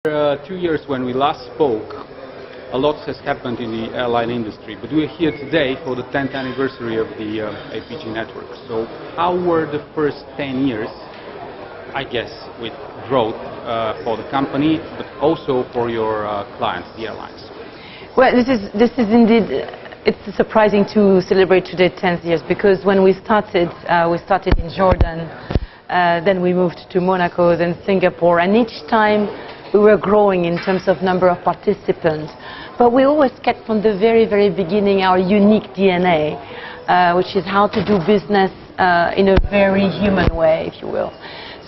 2 years when we last spoke, a lot has happened in the airline industry, but we're here today for the 10th anniversary of the APG network. So how were the first 10 years, I guess, with growth for the company, but also for your clients, the airlines? Well, this is indeed, it's surprising to celebrate today 10 years, because when we started in Jordan, then we moved to Monaco, then Singapore, and each time we were growing in terms of number of participants. But we always kept from the very, very beginning our unique DNA, which is how to do business in a very human way, if you will.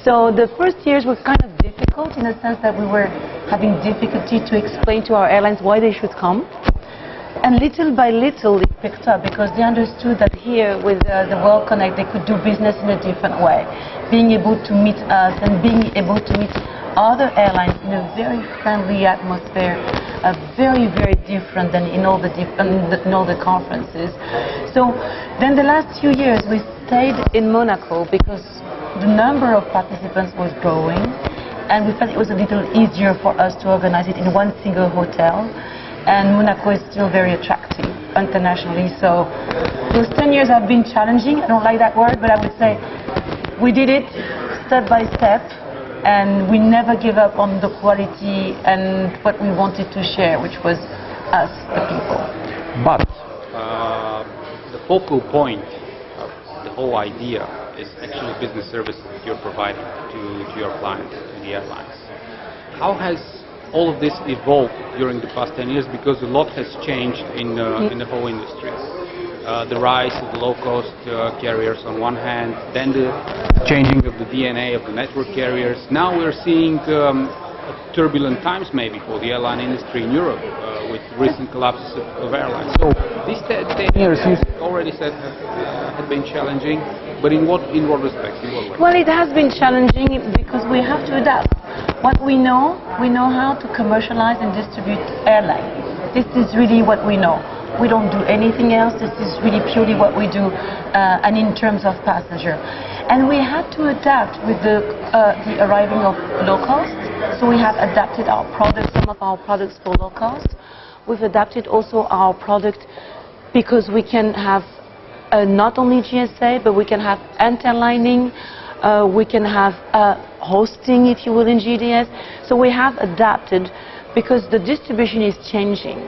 So the first years were kind of difficult in the sense that we were having difficulty to explain to our airlines why they should come. And little by little it picked up, because they understood that here with the World Connect they could do business in a different way. Being able to meet us and being able to meet other airlines in a very friendly atmosphere, very, very different than in all the conferences. So then the last few years we stayed in Monaco because the number of participants was growing, and we felt it was a little easier for us to organize it in one single hotel. And Monaco is still very attractive internationally. So those 10 years have been challenging. I don't like that word, but I would say we did it step by step, and we never give up on the quality and what we wanted to share, which was us, the people. But the focal point of the whole idea is actually business services that you're providing to your clients, to the airlines. How has all of this evolved during the past 10 years? Because a lot has changed in the whole industry. The rise of the low-cost carriers on one hand, then the changing of the DNA of the network carriers. Now we're seeing turbulent times maybe for the airline industry in Europe with recent collapses of airlines. So these 10 years, you already said, have been challenging, but in what respect? In what way? Well, it has been challenging because we have to adapt. What we know how to commercialize and distribute airlines. This is really what we know. We don't do anything else. This is really purely what we do, and in terms of passenger. And we had to adapt with the arriving of low cost. So we have adapted our products, some of our products for low cost. We've adapted also our product because we can have not only GSA, but we can have interlining. We can have hosting, if you will, in GDS. So we have adapted because the distribution is changing.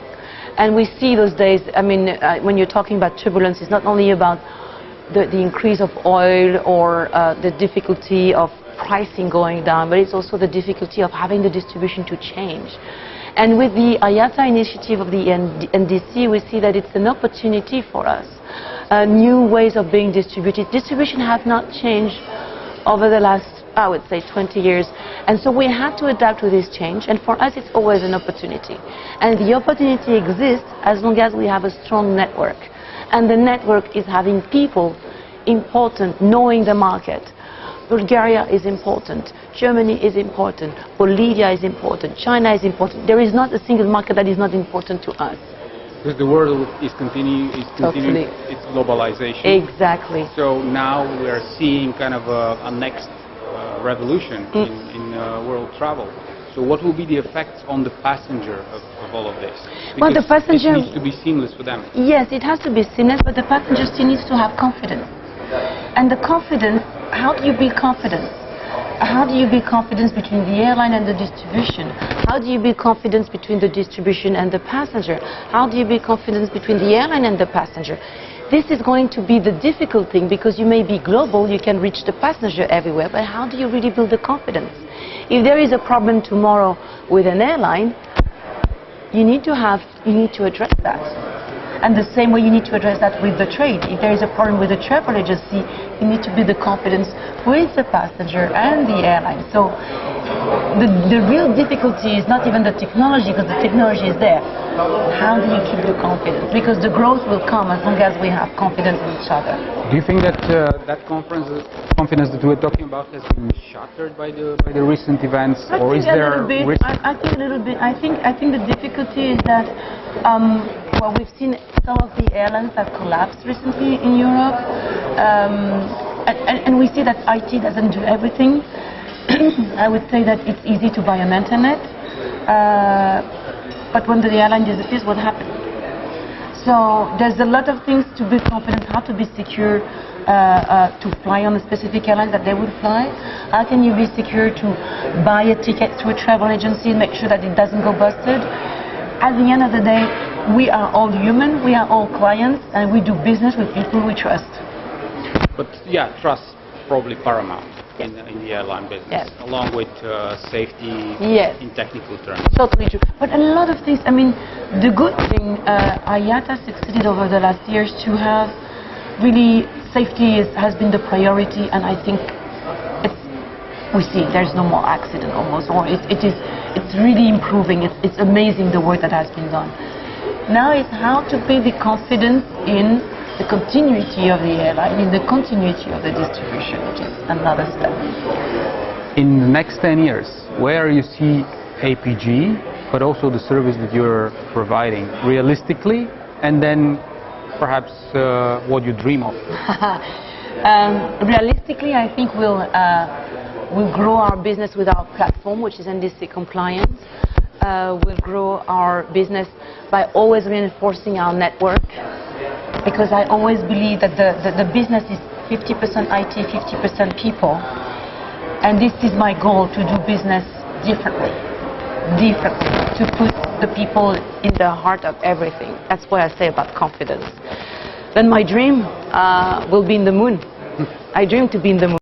And we see those days, I mean, when you're talking about turbulence, it's not only about the increase of oil or the difficulty of pricing going down, but it's also the difficulty of having the distribution to change. And with the IATA initiative of the NDC, we see that it's an opportunity for us. New ways of being distributed. Distribution has not changed over the last, I would say, 20 years. And so we had to adapt with this change, and for us it's always an opportunity. And the opportunity exists as long as we have a strong network. And the network is having people important, knowing the market. Bulgaria is important, Germany is important, Bolivia is important, China is important. There is not a single market that is not important to us. Because the world is continuing Totally. its globalization. Exactly. So now we are seeing kind of a next revolution in world travel. So what will be the effects on the passenger of all of this? Because well, the passenger it needs to be seamless for them. Yes, it has to be seamless, but the passenger still needs to have confidence. And the confidence, how do you build confidence? How do you build confidence between the airline and the distribution? How do you build confidence between the distribution and the passenger? How do you build confidence between the airline and the passenger? This is going to be the difficult thing, because you may be global, you can reach the passenger everywhere, but how do you really build the confidence? If there is a problem tomorrow with an airline, you need to address that. And the same way you need to address that with the trade. If there is a problem with the travel agency, you need to build the confidence with the passenger and the airline. So the real difficulty is not even the technology, because the technology is there. How do you keep the confidence? Because the growth will come as long as we have confidence in each other. Do you think that that confidence that we're talking about has been shattered by the recent events, or is there risk? I think a little bit. I think the difficulty is that well, we've seen some of the airlines that collapsed recently in Europe, and we see that IT doesn't do everything. I would say that it's easy to buy on internet. but when the airline disappears, what happens? So there's a lot of things to build confidence, how to be secure to fly on a specific airline that they would fly. How can you be secure to buy a ticket to a travel agency and make sure that it doesn't go busted? At the end of the day, we are all human, we are all clients, and we do business with people we trust. But yeah, trust probably paramount in the airline business, along with safety in technical terms. Totally true. But a lot of things, I mean, the good thing, IATA succeeded over the last years to have really safety has been the priority, and I think we see there's no more accident almost, or it's really improving. It's amazing the work that has been done. Now it's how to build the confidence in the continuity of the airline, in the continuity of the distribution, which is another step. In the next 10 years, where you see APG, but also the service that you're providing realistically, and then perhaps what you dream of? Realistically, I think we'll grow our business with our platform, which is NDC compliant. We'll grow our business by always reinforcing our network, because I always believe that the business is 50% IT, 50% people, and this is my goal, to do business differently, to put the people in the heart of everything. That's what I say about confidence. Then my dream will be in the moon. I dream to be in the moon.